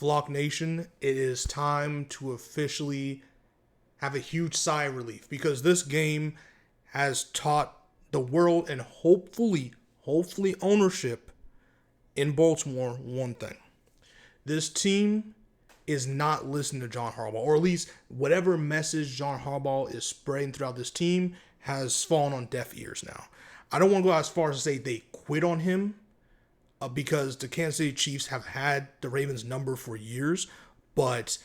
Flock Nation, it is time to officially have a huge sigh of relief because this game has taught the world and hopefully ownership in Baltimore one thing. This team is not listening to John Harbaugh, or at least whatever message John Harbaugh is spreading throughout this team has fallen on deaf ears now. I don't want to go as far as to say they quit on him, because the Kansas City Chiefs have had the Ravens' number for years, but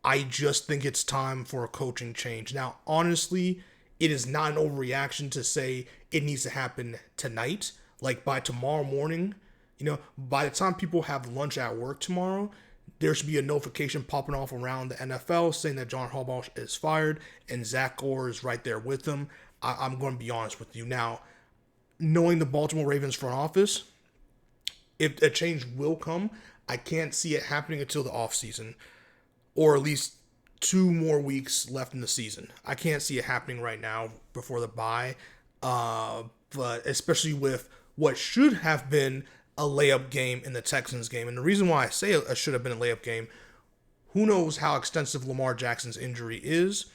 I just think it's time for a coaching change. Now, honestly, it is not an overreaction to say it needs to happen tonight. Like by tomorrow morning, by the time people have lunch at work tomorrow, there should be a notification popping off around the NFL saying that John Harbaugh is fired and Zach Orr is right there with him. I'm going to be honest with you. Now, knowing the Baltimore Ravens front office, if a change will come, I can't see it happening until the offseason, or at least 2 more weeks left in the season. I can't see it happening right now before the bye, but especially with what should have been a layup game in the Texans game. And the reason why I say it should have been a layup game, who knows how extensive Lamar Jackson's injury is?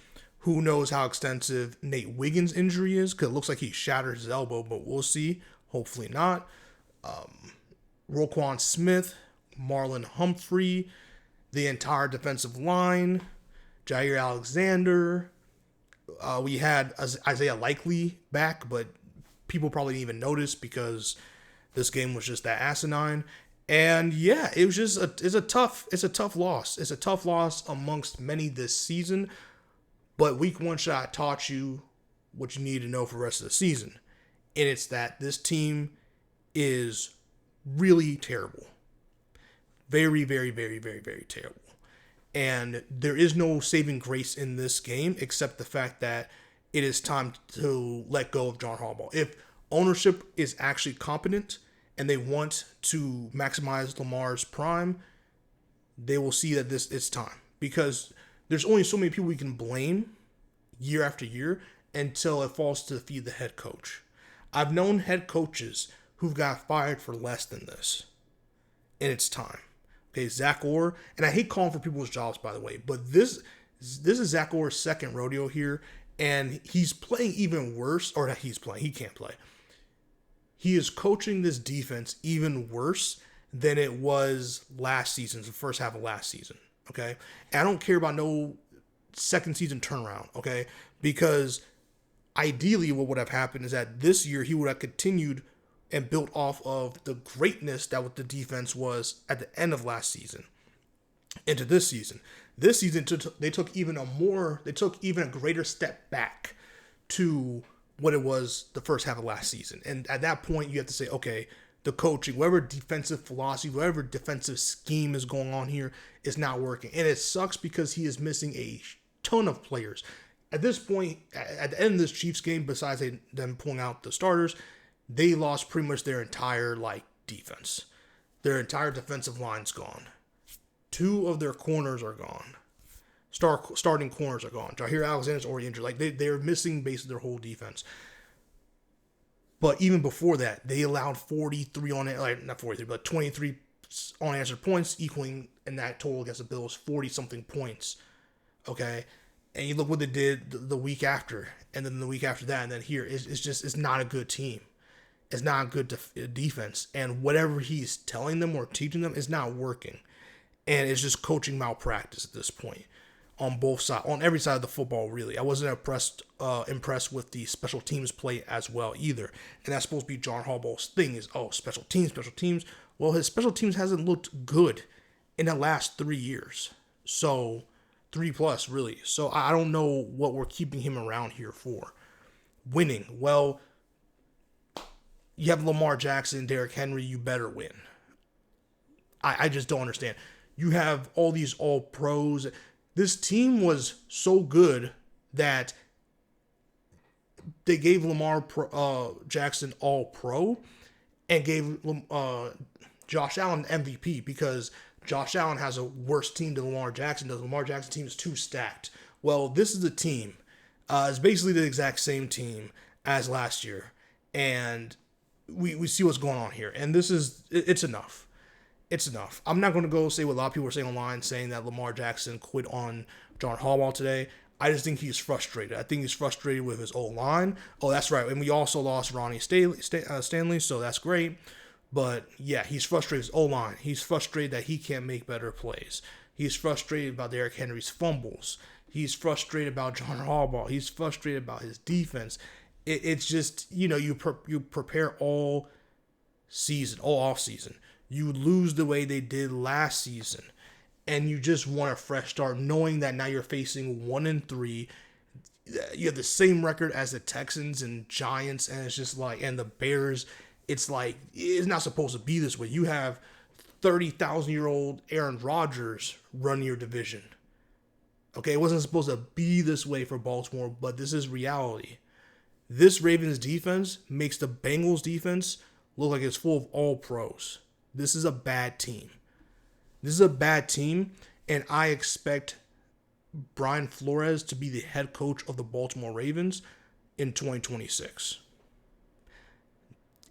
Who knows how extensive Nate Wiggins' injury is? Because it looks like he shattered his elbow, but we'll see. Hopefully not. Roquan Smith, Marlon Humphrey, the entire defensive line, Jair Alexander. We had Isaiah Likely back, but people probably didn't even notice because this game was just that asinine. And yeah, it was just it's a tough loss. It's a tough loss amongst many this season. But week 1 shot taught you what you need to know for the rest of the season. And it's that this team is really terrible. Very, very, very, very, very terrible. And there is no saving grace in this game except the fact that it is time to let go of John Harbaugh. If ownership is actually competent and they want to maximize Lamar's prime, they will see that it's time. Because there's only so many people we can blame year after year until it falls to the feet of the head coach. I've known head coaches who've got fired for less than this. And it's time. Okay, Zach Orr, and I hate calling for people's jobs, by the way, but this is Zach Orr's second rodeo here, and he's playing even worse, or not he can't play. He is coaching this defense even worse than it was last season, the first half of last season, okay? And I don't care about no second season turnaround, okay? Because ideally what would have happened is that this year he would have continued and built off of the greatness that what the defense was at the end of last season into this season. This season, they took even a greater step back to what it was the first half of last season. And at that point, you have to say, okay, the coaching, whatever defensive philosophy, whatever defensive scheme is going on here is not working. And it sucks because he is missing a ton of players. At this point, at the end of this Chiefs game, besides them pulling out the starters, they lost pretty much their entire defense. Their entire defensive line's gone. 2 of their corners are gone. Starting corners are gone. Jair Alexander's already injured. They're missing basically their whole defense. But even before that, they allowed 23 not 43, but 23 unanswered points, equaling in that total against the Bills 40-something points. Okay? And you look what they did the week after, and then the week after that, and then here. It's not a good team. It's not a good defense. And whatever he's telling them or teaching them is not working. And it's just coaching malpractice at this point on both sides, on every side of the football, really. I wasn't impressed with the special teams play as well either. And that's supposed to be John Harbaugh's thing is, special teams. Well, his special teams hasn't looked good in the last 3 years. So 3+ really. So I don't know what we're keeping him around here for. Winning. Well, you have Lamar Jackson, Derrick Henry, you better win. I just don't understand. You have all these all-pros. This team was so good that they gave Lamar Jackson all-pro and gave Josh Allen MVP because Josh Allen has a worse team than Lamar Jackson does. Lamar Jackson's team is too stacked. Well, this is the team. It's basically the exact same team as last year. And we see what's going on here. And it's enough. It's enough. I'm not going to go say what a lot of people are saying online, saying that Lamar Jackson quit on John Harbaugh today. I just think he's frustrated. I think he's frustrated with his O-line. Oh, that's right. And we also lost Ronnie Stanley, so that's great. But yeah, he's frustrated with his O-line. He's frustrated that he can't make better plays. He's frustrated about Derrick Henry's fumbles. He's frustrated about John Harbaugh. He's frustrated about his defense. It's just, you prepare all season, all off season. You lose the way they did last season, and you just want a fresh start, knowing that now you're facing 1-3. You have the same record as the Texans and Giants, and it's just like, and the Bears. It's like, it's not supposed to be this way. You have 30,000-year-old Aaron Rodgers running your division. Okay, it wasn't supposed to be this way for Baltimore, but this is reality. This Ravens defense makes the Bengals defense look like it's full of all pros. This is a bad team. This is a bad team, and I expect Brian Flores to be the head coach of the Baltimore Ravens in 2026.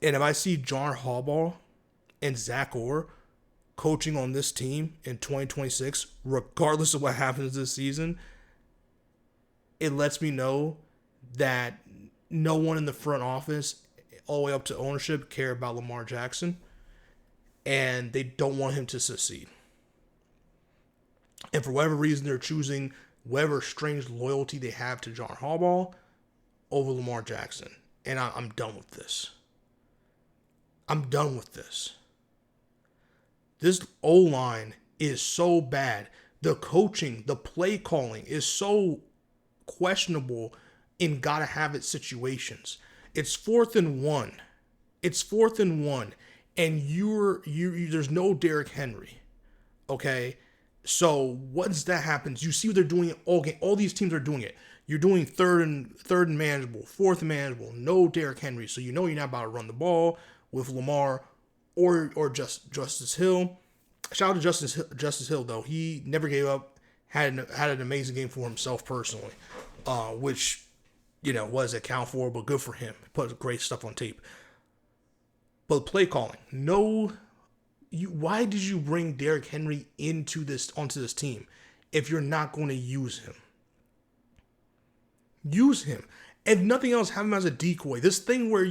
And if I see John Harbaugh and Zach Orr coaching on this team in 2026, regardless of what happens this season, it lets me know that no one in the front office, all the way up to ownership, care about Lamar Jackson, and they don't want him to succeed. And for whatever reason, they're choosing whatever strange loyalty they have to John Harbaugh over Lamar Jackson. And I'm done with this. I'm done with this. This O-line is so bad. The coaching, the play calling is so questionable in gotta have it situations. It's 4th and 1. It's 4th and 1. And there's no Derrick Henry. Okay? So once that happens, you see what they're doing all game. All these teams are doing it. You're doing third and manageable, 4th and manageable, no Derrick Henry. So you know you're not about to run the ball with Lamar or Justice Hill. Shout out to Justice Hill though. He never gave up. Had an amazing game for himself personally, which was account for, but good for him. Put great stuff on tape. But play calling, why did you bring Derrick Henry onto this team if you're not going to use him? Use him. If nothing else, have him as a decoy. This thing where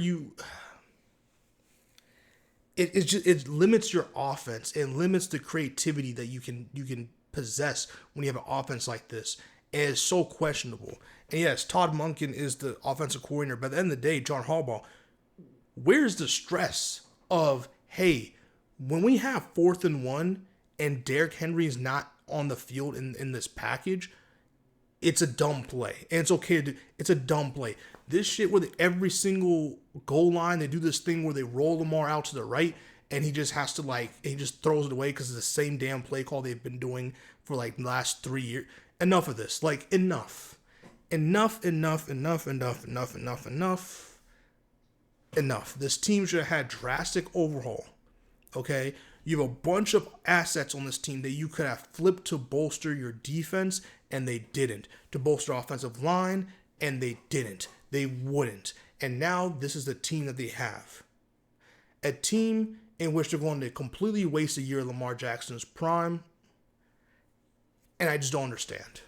it limits your offense. It limits the creativity that you can possess when you have an offense like this. And it's so questionable. And yes, Todd Monken is the offensive coordinator, but at the end of the day, John Harbaugh, where's the stress of, hey, when we have 4th and 1 and Derrick Henry is not on the field in this package, it's a dumb play. And it's okay to do. It's a dumb play. This shit where every single goal line, they do this thing where they roll Lamar out to the right and he just has to he just throws it away because it's the same damn play call they've been doing for the last 3 years. Enough of this. Enough. Enough. This team should have had drastic overhaul. Okay? You have a bunch of assets on this team that you could have flipped to bolster your defense, and they didn't. To bolster offensive line, and they didn't. They wouldn't. And now this is the team that they have. A team in which they're going to completely waste a year of Lamar Jackson's prime. And I just don't understand.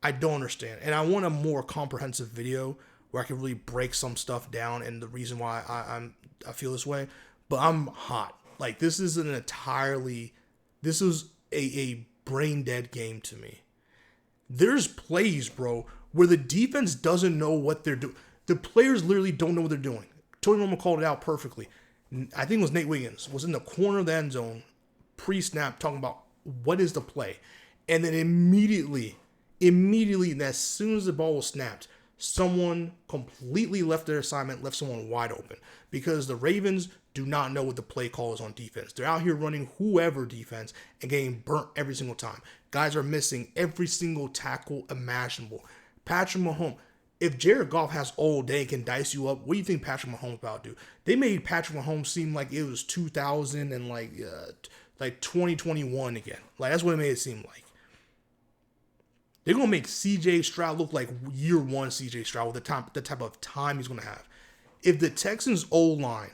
I don't understand. And I want a more comprehensive video where I can really break some stuff down and the reason why I feel this way. But I'm hot. This is a brain dead game to me. There's plays, bro, where the defense doesn't know what they're doing. The players literally don't know what they're doing. Tony Romo called it out perfectly. I think it was Nate Wiggins was in the corner of the end zone pre-snap talking about what is the play. And then immediately, as soon as the ball was snapped, someone completely left their assignment, left someone wide open. Because the Ravens do not know what the play call is on defense. They're out here running whoever defense and getting burnt every single time. Guys are missing every single tackle imaginable. Patrick Mahomes, if Jared Goff has all day and can dice you up, what do you think Patrick Mahomes about to do? They made Patrick Mahomes seem like it was 2000 and 2021 again. That's what it made it seem like. They're going to make C.J. Stroud look like year one C.J. Stroud with the type of time he's going to have. If the Texans' O-line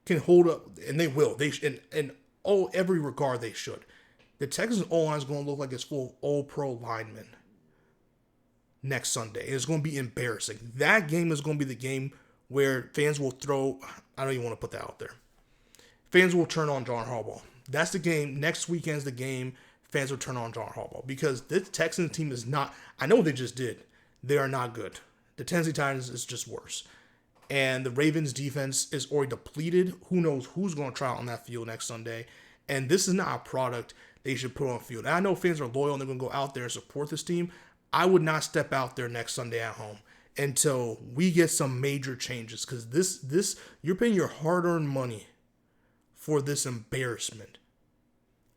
can hold up, and they will. In every regard they should. The Texans O-line is going to look like it's full of all-pro linemen next Sunday. It's going to be embarrassing. That game is going to be the game where fans will throw. I don't even want to put that out there. Fans will turn on John Harbaugh. That's the game. Next weekend's the game. Fans will turn on John Harbaugh because this Texans team is not. I know what they just did. They are not good. The Tennessee Titans is just worse. And the Ravens defense is already depleted. Who knows who's going to try out on that field next Sunday. And this is not a product they should put on field. And I know fans are loyal and they're going to go out there and support this team. I would not step out there next Sunday at home until we get some major changes. Because this you're paying your hard-earned money for this embarrassment.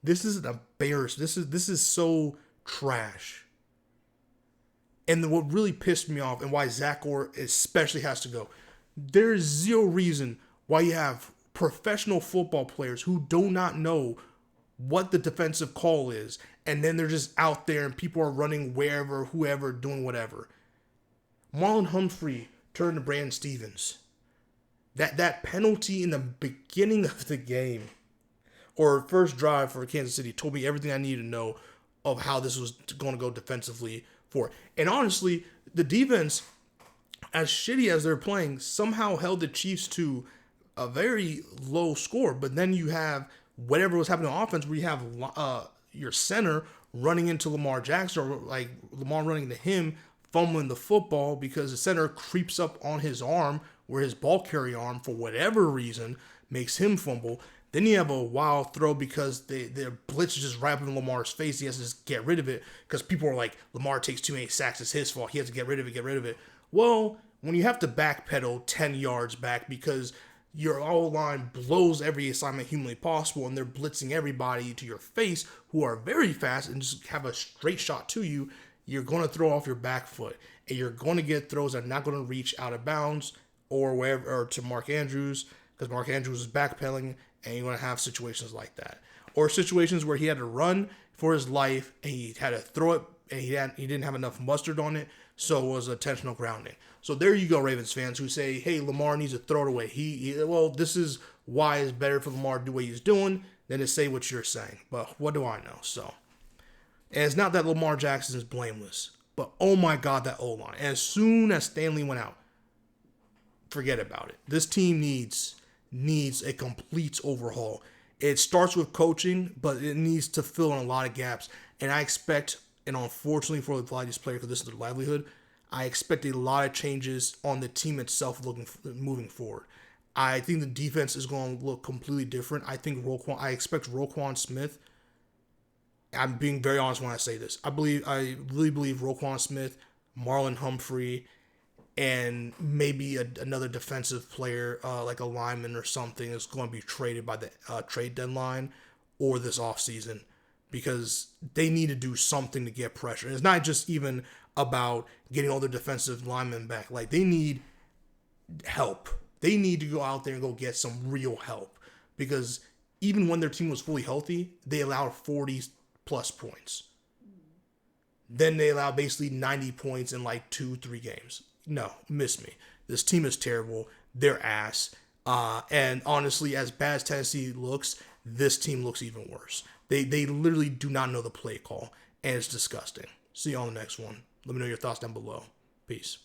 This is an embarrassment. This is so trash. And what really pissed me off and why Zach Orr especially has to go, there is zero reason why you have professional football players who do not know what the defensive call is, and then they're just out there and people are running wherever, whoever, doing whatever. Marlon Humphrey turned to Brandon Stevens. That penalty in the beginning of the game, or first drive for Kansas City, told me everything I needed to know of how this was going to go defensively for. And honestly, the defense, as shitty as they're playing, somehow held the Chiefs to a very low score. But then you have whatever was happening on offense, where you have your center running into Lamar Jackson, or like Lamar running into him, fumbling the football because the center creeps up on his arm, where his ball carry arm, for whatever reason, makes him fumble. Then you have a wild throw because their blitz is just right up in Lamar's face. He has to just get rid of it because people are like, Lamar takes too many sacks. It's his fault. He has to get rid of it. Well, when you have to backpedal 10 yards back because your O-line blows every assignment humanly possible and they're blitzing everybody to your face who are very fast and just have a straight shot to you, you're going to throw off your back foot. And you're going to get throws that are not going to reach out of bounds or wherever, or to Mark Andrews, because Mark Andrews is backpedaling. And you're going to have situations like that. Or situations where he had to run for his life and he had to throw it and he didn't have enough mustard on it, so it was intentional grounding. So there you go, Ravens fans who say, hey, Lamar needs to throw it away. Well, this is why it's better for Lamar to do what he's doing than to say what you're saying. But what do I know? So, and it's not that Lamar Jackson is blameless, but oh my God, that O-line. And as soon as Stanley went out, forget about it. This team needs a complete overhaul. It starts with coaching, but it needs to fill in a lot of gaps. And I expect, and unfortunately for a lot of these players, because this is their livelihood, I expect a lot of changes on the team itself moving forward. I think the defense is going to look completely different. I expect Roquan Smith. I'm being very honest when I say this. I really believe Roquan Smith, Marlon Humphrey, and maybe another defensive player, like a lineman or something, is going to be traded by the trade deadline or this offseason, because they need to do something to get pressure. And it's not just even about getting all their defensive linemen back. Like, they need help. They need to go out there and go get some real help, because even when their team was fully healthy, they allowed 40-plus points. Then they allowed basically 90 points in like 2-3 games. No, miss me. This team is terrible. They're ass. And honestly, as bad as Tennessee looks, this team looks even worse. They literally do not know the play call, and it's disgusting. See you on the next one. Let me know your thoughts down below. Peace.